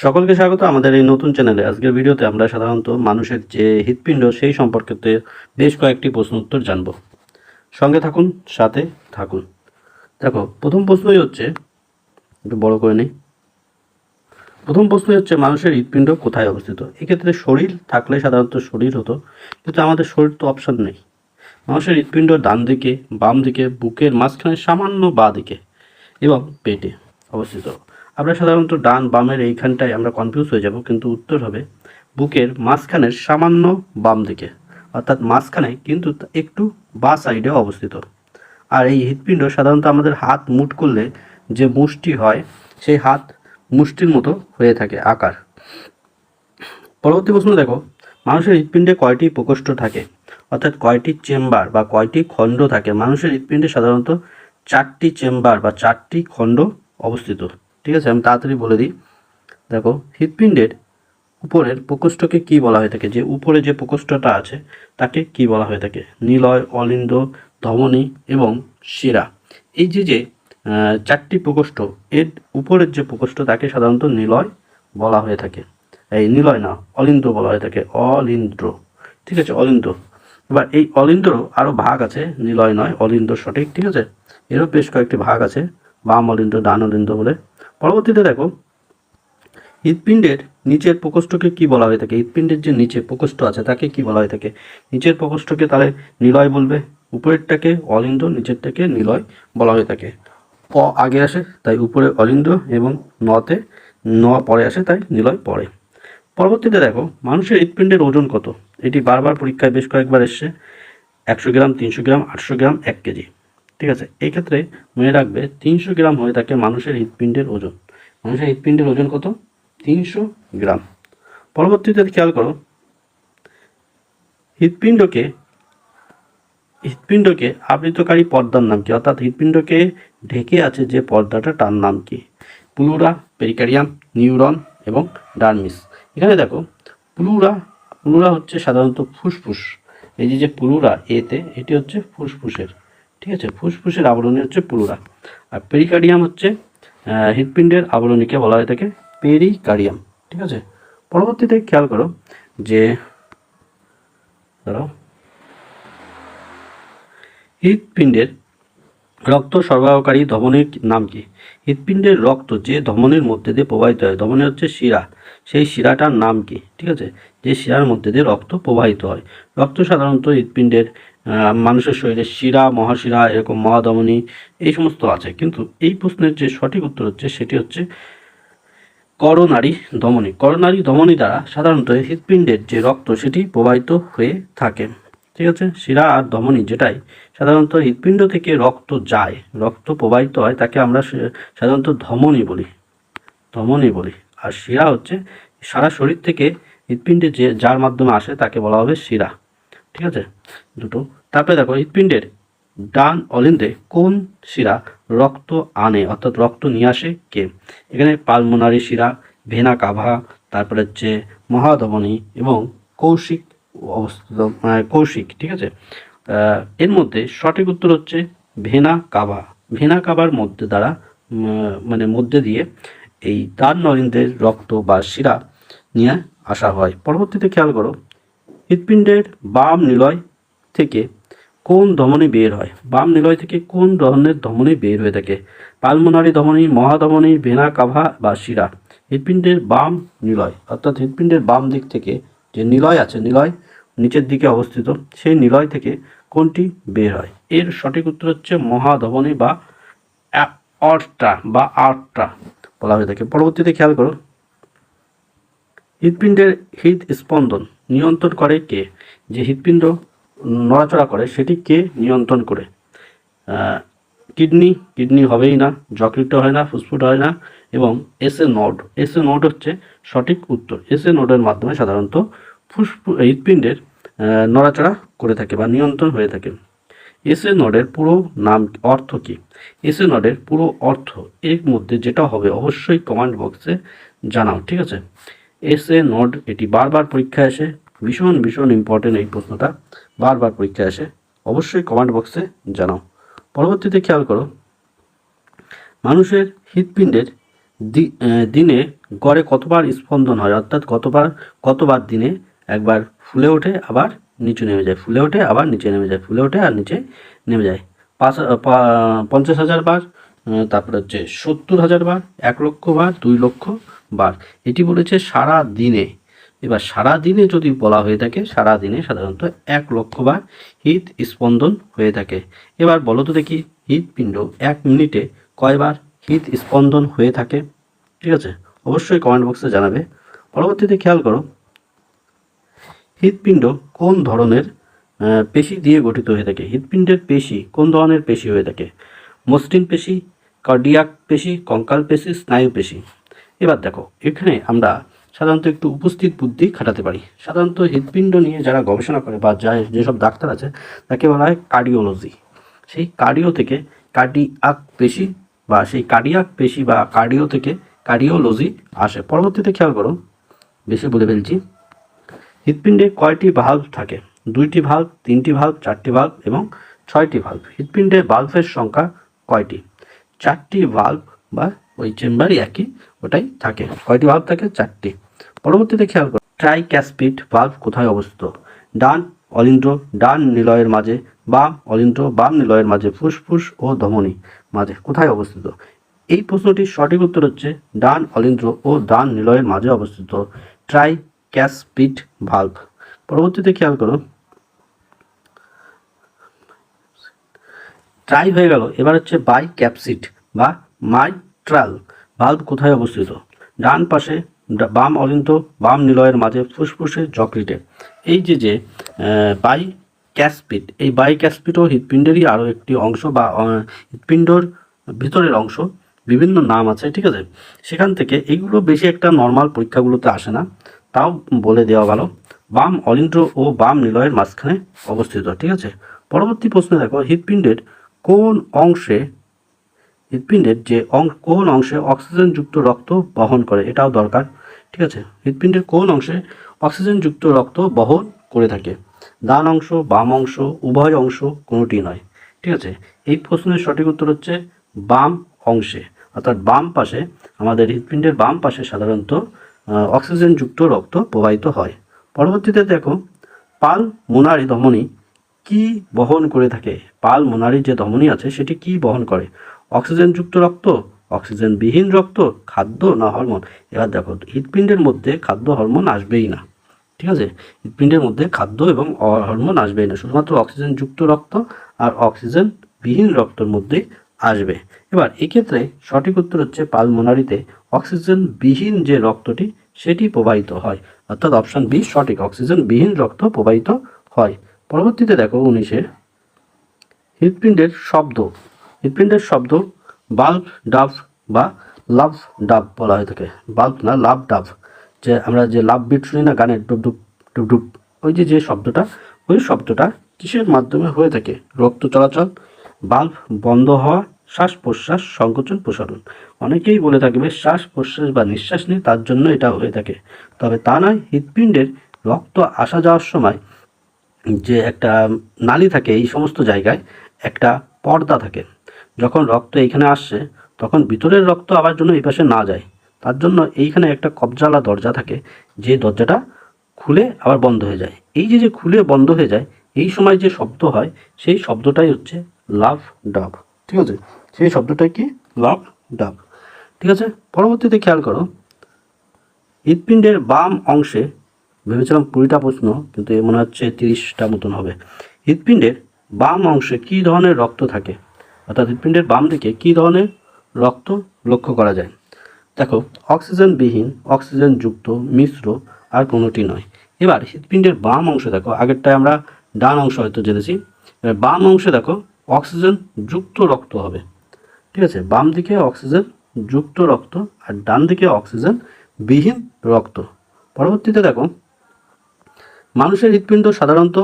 সকলকে স্বাগত আমাদের এই নতুন চ্যানেলে। আজকের ভিডিওতে আমরা সাধারণত মানুষের যে হৃৎপিণ্ড সেই সম্পর্কিত বেশ কয়েকটি প্রশ্ন উত্তর জানব। সঙ্গে থাকুন, সাথে থাকুন। দেখো, প্রথম প্রশ্নই হচ্ছে, একটু বড় করে নিই। প্রথম প্রশ্নই হচ্ছে মানুষের হৃৎপিণ্ড কোথায় অবস্থিত। এক্ষেত্রে শরীর থাকলে সাধারণত শরীর হতো, কিন্তু আমাদের শরীর তো অপশন নেই। মানুষের হৃৎপিণ্ড ডান দিকে, বাম দিকে, বুকের মাঝখানে সামান্য বাঁ দিকে এবং পেটে অবস্থিত। আমরা সাধারণত ডান বামের এইখানটায় আমরা কনফিউজ হয়ে যাব, কিন্তু উত্তর হবে বুকের মাঝখানের সামান্য বাম দিকে, অর্থাৎ মাঝখানে কিন্তু একটু বাঁ সাইডে অবস্থিত। আর এই হৃৎপিণ্ড সাধারণত আমাদের হাত মুঠ করলে যে মুষ্টি হয়, সেই হাত মুষ্টির মতো হয়ে থাকে আকার। পরবর্তী প্রশ্ন দেখো, মানুষের হৃৎপিণ্ডে কয়টি প্রকোষ্ঠ থাকে, অর্থাৎ কয়টি চেম্বার বা কয়টি খণ্ড থাকে। মানুষের হৃৎপিণ্ডে সাধারণত 4টি চেম্বার বা 4টি খণ্ড অবস্থিত। ঠিক আছে, আমি তাড়াতাড়ি বলে দিই। দেখো, হৃৎপিণ্ডের উপরের প্রকোষ্ঠকে কি বলা হয়ে থাকে, যে উপরে যে প্রকোষ্ঠটা আছে তাকে কি বলা হয়ে থাকে? নিলয়, অলিন্দ, ধমনী এবং শিরা। এই যে 4টি প্রকোষ্ঠ, এর উপরের যে প্রকোষ্ঠ তাকে সাধারণত নিলয় বলা হয়ে থাকে। এই নিলয় না, অলিন্দ বলা হয়ে থাকে, অলিন্দ্র। ঠিক আছে, অলিন্দ। এবার এই অলিন্দ্র আরও ভাগ আছে, নিলয় নয়, অলিন্দ সঠিক। ঠিক আছে, এরও বেশ কয়েকটি ভাগ আছে, বাম অলিন্দ, ডান অলিন্দ বলে। পরবর্তীতে দেখো, হৃৎপিণ্ডের নিচের প্রকোষ্ঠকে কি বলা হয়ে থাকে? হৃৎপিণ্ডের যে নিচে প্রকোষ্ঠ আছে তাকে কি বলা হয়ে থাকে? নিচের প্রকোষ্ঠকে তাহলে নিলয় বলবে, উপরেরটাকে অলিন্দ, নিচেরটাকে নিলয় বলা হয়ে থাকে। অ আগে আসে তাই উপরে অলিন্দ এবং নতে ন পরে আসে তাই নিলয় পরে। পরবর্তীতে দেখো, মানুষের হৃৎপিণ্ডের ওজন কত? এটি বারবার পরীক্ষায় বেশ কয়েকবার এসছে। 100 গ্রাম, 300 গ্রাম, 800 গ্রাম, 1 কেজি। ঠিক আছে, এই ক্ষেত্রে মনে রাখবে 300 গ্রাম হয়ে থাকে মানুষের হৃৎপিণ্ডের ওজন। মানুষের হৃৎপিণ্ডের ওজন কত? 300 গ্রাম। পরবর্তীতে খেয়াল করো, হৃৎপিণ্ডকে আবৃতকারী পর্দার নাম কি, অর্থাৎ হৃৎপিণ্ডকে ঢেকে আছে যে পর্দাটা তার নাম কি? প্লুরা, পেরিকার্ডিয়াম, নিউরন এবং ডার্মিস। এখানে দেখো, প্লুরা হচ্ছে সাধারণত ফুসফুস। এই যে প্লুরা এতে, এটি হচ্ছে ফুসফুসের। ঠিক আছে, ফুসফুসের আবরণী হচ্ছে প্লুরা। আর পেরিকার্ডিয়াম হচ্ছে হৃৎপিণ্ডের আবরণীকে বলা হয়ে থাকে পেরিকার্ডিয়াম। ঠিক আছে, পরবর্তীতে খেয়াল করো যে ধরো, হৃৎপিণ্ডের রক্ত সরবরাহকারী ধমনীর নাম কি? হৃৎপিণ্ডের রক্ত যে ধমনীর মধ্যে দিয়ে প্রবাহিত হয়, ধমনী হচ্ছে শিরা, সেই শিরাটার নাম কি? ঠিক আছে, যে শিরার মধ্যে দিয়ে রক্ত প্রবাহিত হয়। রক্ত সাধারণত হৃৎপিণ্ডের মানুষের শরীরে শিরা, মহাশিরা, এরকম মহাধমনী এই সমস্ত আছে, কিন্তু এই প্রশ্নের যে সঠিক উত্তর হচ্ছে সেটি হচ্ছে করোনারি ধমনী। করোনারি ধমনী দ্বারা সাধারণত হৃৎপিণ্ডের যে রক্ত সেটি প্রবাহিত হয়ে থাকে। ঠিক আছে, শিরা আর ধমনী যেটাই সাধারণত হৃৎপিণ্ড থেকে রক্ত যায়, রক্ত প্রবাহিত হয়, তাকে আমরা সাধারণত ধমনী বলি। আর শিরা হচ্ছে সারা শরীর থেকে হৃৎপিণ্ডে যে যার মাধ্যমে আসে তাকে বলা হবে শিরা। ঠিক আছে, দুটো। তারপরে দেখো, হৃৎপিণ্ডের ডান অলিন্দে কোন শিরা রক্ত আনে, অর্থাৎ রক্ত নিয়ে আসে কে? এখানে পালমোনারি শিরা, ভেনা কাভা, তারপরে হচ্ছে মহাধমনী এবং কৌশিক অবস্থিত, কৌশিক। ঠিক আছে, এর মধ্যে সঠিক উত্তর হচ্ছে ভেনা কাভা। ভেনা কাভার মধ্যে দ্বারা মধ্যে দিয়ে এই ডান অলিন্দের রক্ত বা শিরা নিয়ে আসা হয়। পরবর্তীতে খেয়াল করো, হৃৎপিণ্ডের বাম নিলয় থেকে কোন ধমনী বের হয়? বাম নিলয় থেকে কোন ধরনের ধমনী বের হয়ে থাকে? পালমোনারি ধমনী, মহাধমনী, ভেনা কাভা বা শিরা। হৃৎপিণ্ডের বাম নিলয়, অর্থাৎ হৃৎপিণ্ডের বাম দিক থেকে যে নিলয় আছে, নিলয় নিচের দিকে অবস্থিত, সেই নিলয় থেকে কোনটি বের হয়? এর সঠিক উত্তর হচ্ছে মহাধমনী বা আর্ট্রা বলা হয়ে থাকে। পরবর্তীতে খেয়াল করো, হৃৎপিণ্ডের হৃদস্পন্দন নিয়ন্ত্রণ করে কে? যে হৃৎপিণ্ড নড়াচড়া করে সেটি কে নিয়ন্ত্রণ করে? কিডনি হবেই না, যকৃৎ হয় না, ফুসফুস হয় না, এবং এসএ নোড হচ্ছে সঠিক উত্তর। এসএ নোডের মাধ্যমে সাধারণত হৃৎপিণ্ডের নড়াচড়া করে থাকে বা নিয়ন্ত্রণ হয়ে থাকে। এসএ নোডের পুরো নাম, অর্থ কি? এসএ নোডের পুরো অর্থ এর মধ্যে যেটা হবে অবশ্যই কমেন্ট বক্সে জানাও। ঠিক আছে, এসএ নোড এটি বারবার পরীক্ষায় আসে, ভীষণ ইম্পর্টেন্ট এই প্রশ্নটা, বারবার পরীক্ষায় আসে, অবশ্যই কমেন্ট বক্সে জানাও। পরবর্তীতে খেয়াল করো, মানুষের হৃৎপিণ্ডের দিনে গড়ে কতবার স্পন্দন হয়, অর্থাৎ কতবার দিনে একবার ফুলে ওঠে আবার নিচে নেমে যায়, ফুলে ওঠে আবার নিচে নেমে যায়, ফুলে ওঠে আর নিচে নেমে যায়। 50,000 বার, তারপরে হচ্ছে 70,000 বার, 1,00,000 বার, 2,00,000 বার। এটি বলেছে সারা দিনে। এবার সারা দিনে যদি বলা হয়ে থাকে, সারা দিনে সাধারণত 1,00,000 বার হৃদ স্পন্দন হয়ে থাকে। এবার বলো তো দেখি, হৃদপিণ্ড 1 মিনিটে কয়বার হৃদ স্পন্দন হয়ে থাকে? ঠিক আছে, অবশ্যই কমেন্ট বক্সে জানাবে। পরবর্তীতে খেয়াল করো, হৃদপিণ্ড কোন ধরনের পেশি দিয়ে গঠিত হয়ে থাকে? হৃদপিণ্ডের পেশি কোন ধরনের পেশি হয়ে থাকে? মসৃণ পেশি, কার্ডিয়াক পেশি, কঙ্কাল পেশি, স্নায়ু পেশি। এবার দেখো, এখানে আমরা সাধারণত একটু উপস্থিত বুদ্ধি খাটাতে পারি। সাধারণত হৃদপিণ্ড নিয়ে যারা গবেষণা করে বা যেসব ডাক্তার আছে তাকে বলা হয় কার্ডিওলজি। সেই কার্ডিও থেকে কার্ডিয়াক পেশি বা সেই কার্ডিয়াক পেশি বা কার্ডিও থেকে কার্ডিওলজি আসে। পরবর্তীতে খেয়াল করো, বেশি বলে ফেলছি। হৃদপিণ্ডে কয়টি ভালভ থাকে? 2টি ভালভ, 3টি ভালভ, 4টি ভালভ এবং 6টি ভালভ। হৃদপিণ্ডে ভালভের সংখ্যা কয়টি? 4টি ভালভ বা ওই চেম্বারই একই ওটাই থাকে। কয়টি ভালভ থাকে? 4টি। পরবর্তীতে খেয়াল করো, ট্রাইক্যাসপিড ভালভ কোথায় অবস্থিত? ডান অলিন্দ্র, ডান নিলয়ের মাঝে, বাম অলিন্দ্র, বাম নিলয়ের মাঝে, ফুসফুস ও ধমনী মাঝে কোথায় অবস্থিত? এই প্রশ্নটির সঠিক উত্তর হচ্ছে ডান অলিন্দ্র ও ডান নিলয়ের মাঝে অবস্থিত ট্রাইক্যাসপিড ভালভ। পরবর্তীতে খেয়াল করো, ট্রাই হয়ে গেল, এবার হচ্ছে বাইক্যাপসিড বা মাইট্রাল ভালভ কোথায় অবস্থিত? ডান পাশে, বাম অলিন্দ্র, বাম নিলয়ের মাঝে, ফুসফুসের যকৃতে। এই যে বাইক্যাসপিড, এই বাইক্যাসপিডও হৃদপিণ্ডেরই আরও একটি অংশ বা হৃদপিণ্ডর ভিতরের অংশ। বিভিন্ন নাম আছে, ঠিক আছে। সেখান থেকে এইগুলো বেশি একটা নর্মাল পরীক্ষাগুলোতে আসে না, তাও বলে দেওয়া ভালো। বাম অলিন্দ্র ও বাম নিলয়ের মাঝখানে অবস্থিত, ঠিক আছে। পরবর্তী প্রশ্নে দেখো, হৃদপিণ্ডের কোন অংশে কোন অংশে অক্সিজেনযুক্ত রক্ত বহন করে? এটাও দরকার, ঠিক আছে। হৃদপিণ্ডের কোন অংশে অক্সিজেনযুক্ত রক্ত বহন করে থাকে? ডান অংশ, বাম অংশ, উভয় অংশ, কোনোটি নয়, ঠিক আছে। এই প্রশ্নের সঠিক উত্তর হচ্ছে বাম অংশে, অর্থাৎ বাম পাশে। আমাদের হৃদপিণ্ডের বাম পাশে সাধারণত অক্সিজেনযুক্ত রক্ত প্রবাহিত হয়। পরবর্তীতে দেখো, পালমোনারি ধমনী কি বহন করে থাকে? পালমোনারি যে ধমনী আছে সেটি কি বহন করে? অক্সিজেনযুক্ত রক্ত, অক্সিজেনবিহীন রক্ত, খাদ্য না হরমোন? এবার দেখো, হৃদপিণ্ডের মধ্যে খাদ্য হরমোন আসবেই না, ঠিক আছে। হৃদপিণ্ডের মধ্যে খাদ্য এবং হরমোন আসবেই না, শুধুমাত্র অক্সিজেনযুক্ত রক্ত আর অক্সিজেনবিহীন রক্তের মধ্যে আসবে। এবার এক্ষেত্রে সঠিক উত্তর হচ্ছে পালমোনারিতে অক্সিজেনবিহীন যে রক্তটি সেটি প্রবাহিত হয়, অর্থাৎ অপশন বি সঠিক, অক্সিজেনবিহীন রক্ত প্রবাহিত হয়। পরবর্তীতে দেখো 19-এ, হৃদপিণ্ডের শব্দ বাল্ব ডাব বা লাভ ডাব বলা হয়ে থাকে। বাল্ব না, লাভ ডাব। যে আমরা যে লাভ বিট শুনি না গানের, ডুব ডুব ডুব ডুব, ওই যে শব্দটা, ওই শব্দটা কিসের মাধ্যমে হয়ে থাকে? রক্ত চলাচল, বাল্ব বন্ধ হওয়া, শ্বাস প্রশ্বাস, সংকোচন প্রসারণ। অনেকেই বলে থাকবে শ্বাস প্রশ্বাস বা নিঃশ্বাস নিয়ে তার জন্য এটা হয়ে থাকে, তবে তা নয়। হৃদপিণ্ডের রক্ত আসা যাওয়ার সময় যে একটা নালী থাকে, এই সমস্ত জায়গায় একটা পর্দা থাকে। যখন রক্ত এইখানে আসছে তখন ভিতরের রক্ত আবার জন্য এই পাশে না যায়, তার জন্য এইখানে একটা কবজালা দরজা থাকে, যে দরজাটা খুলে আবার বন্ধ হয়ে যায়। এই যে খুলে বন্ধ হয়ে যায়, এই সময় যে শব্দ হয় সেই শব্দটাই হচ্ছে লাভ ডাব, ঠিক আছে। সেই শব্দটাই কি? লাভ ডাব, ঠিক আছে। পরবর্তীতে খেয়াল করো, হৃদপিণ্ডের বাম অংশে, ভেবেছিলাম 20টা প্রশ্ন, কিন্তু এ মনে হচ্ছে 30টা মতন হবে। হৃদপিণ্ডের বাম অংশে কী ধরনের রক্ত থাকে? অর্থাৎ হৃদপিণ্ডের বাম দিকে কী ধরনের রক্ত লক্ষ্য করা যায়? দেখো, অক্সিজেনবিহীন, অক্সিজেনযুক্ত, মিশ্র, আর কোনোটি নয়। এবার হৃদপিণ্ডের বাম অংশে দেখো, আগেরটায় আমরা ডান অংশ হয়তো জেনেছি, এবার বাম অংশে দেখো অক্সিজেনযুক্ত রক্ত হবে, ঠিক আছে। বাম দিকে অক্সিজেন যুক্ত রক্ত আর ডান দিকে অক্সিজেন বিহীন রক্ত। পরবর্তীতে দেখো, মানুষের হৃদপিণ্ড সাধারণত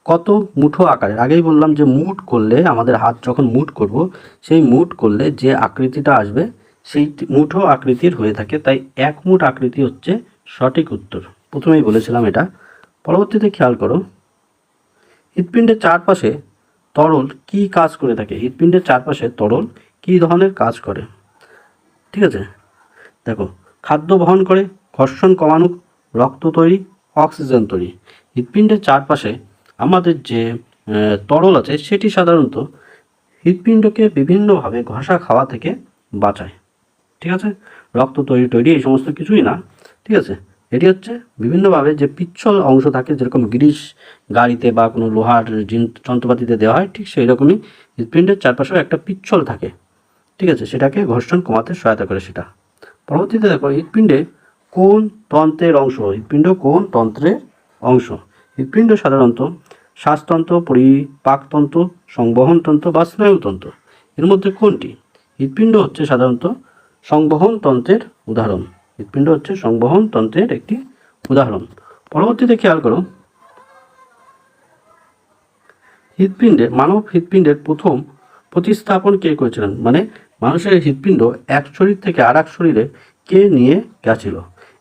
কত মুঠো আকারের? আগেই বললাম যে মুঠ করলে, আমাদের হাত যখন মুঠ করব, সেই মুঠ করলে যে আকৃতিটা আসবে সেই মুঠো আকৃতির হয়ে থাকে, তাই 1 মুঠ আকৃতি হচ্ছে সঠিক উত্তর। প্রথমেই বলেছিলাম এটা। পরবর্তীতে খেয়াল করো, হৃদপিণ্ডের চারপাশে তরল কি কাজ করে থাকে? হৃদপিণ্ডের চারপাশে তরল কি ধরনের কাজ করে? ঠিক আছে, দেখো, খাদ্য বহন করে, ঘর্ষণ কমানো, রক্ত তৈরি, অক্সিজেন তৈরি। হৃৎপিণ্ডের চারপাশে আমাদের যে তরল আছে সেটি সাধারণত হৃৎপিণ্ডকে বিভিন্নভাবে ঘষা খাওয়া থেকে বাঁচায়। ঠিক আছে, রক্ত তৈরি এই সমস্ত কিছুই না। ঠিক আছে, এটি হচ্ছে বিভিন্নভাবে যে পিচ্ছল অংশ থাকে, যেরকম গ্রিস গাড়িতে বা কোনো লোহার যন্ত্রপাতিতে দেওয়া হয়, ঠিক সেই রকমই হৃৎপিণ্ডের চারপাশেও একটা পিচ্ছল থাকে। ঠিক আছে, সেটাকে ঘর্ষণ কমাতে সহায়তা করে সেটা। পরবর্তীতে দেখো হৃৎপিণ্ডে কোন তন্ত্রের অংশ, হৃৎপিণ্ড কোন তন্ত্রের অংশ। হৃৎপিণ্ড সাধারণত শ্বাসতন্ত্র, পরিপাকতন্ত্র, সংবহনতন্ত্র বা স্নায়ুতন্ত্র, এর মধ্যে কোনটি? হৃৎপিণ্ড হচ্ছে সাধারণত সংবহন তন্ত্রের উদাহরণ। হৃৎপিণ্ড হচ্ছে সংবহন তন্ত্রের একটি উদাহরণ। পরবর্তীতে খেয়াল করো, মানব হৃৎপিণ্ডের প্রথম প্রতিস্থাপন কে করেছিলেন, মানে মানুষের হৃৎপিণ্ড এক শরীর থেকে আর এক শরীরে কে নিয়ে গেছিল?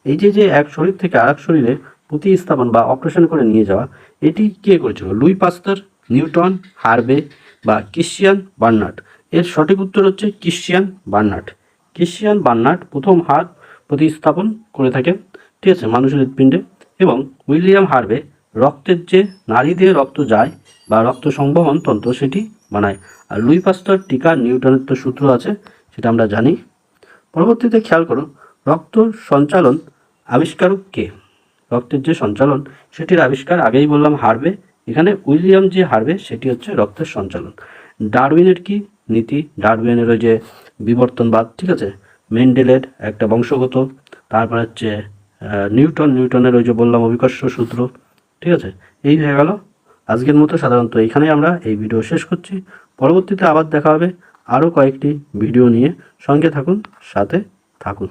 এই যে এক শরীর থেকে আর এক শরীরে প্রতিস্থাপন বা অপারেশন করে নিয়ে যাওয়া, এটি কে করেছিল? লুই পাস্তার, নিউটন, হার্ভে বা ক্রিশ্চিয়ান বার্নার্ড? এর সঠিক উত্তর হচ্ছে ক্রিশ্চিয়ান বার্নার্ড। ক্রিশ্চিয়ান বার্নার্ড প্রথম হার্ট প্রতিস্থাপন করে থাকেন, ঠিক আছে, মানুষের হৃৎপিণ্ডে। এবং উইলিয়াম হার্ভে রক্তের যে নাড়ি দিয়ে রক্ত যায় বা রক্ত সংবহন তন্ত্র সেটি বানায়। আর লুই পাস্তার টিকা, নিউটনের তো সূত্র আছে, সেটা আমরা জানি। পরবর্তীতে খেয়াল করো, রক্ত সঞ্চালন আবিষ্কারক কে? রক্তের যে সঞ্চালন সেটির আবিষ্কার আগেই বললাম হার্ভে, এখানে উইলিয়াম যে হার্ভে সেটি হচ্ছে রক্তের সঞ্চালন। ডারউইনের কি নীতি? ডারউইনের ওই যে বিবর্তনবাদ, ঠিক আছে, মেন্ডেলের একটা বংশগত, তারপর হচ্ছে নিউটনের ওই যে বললাম অভিকর্ষ সূত্র। ঠিক আছে, এই হয়ে গেল আজকের মতো। সাধারণত এইখানেই আমরা এই ভিডিও শেষ করছি। পরবর্তীতে আবার দেখা হবে আরও কয়েকটি ভিডিও নিয়ে। সঙ্গে থাকুন, সাথে থাকুন।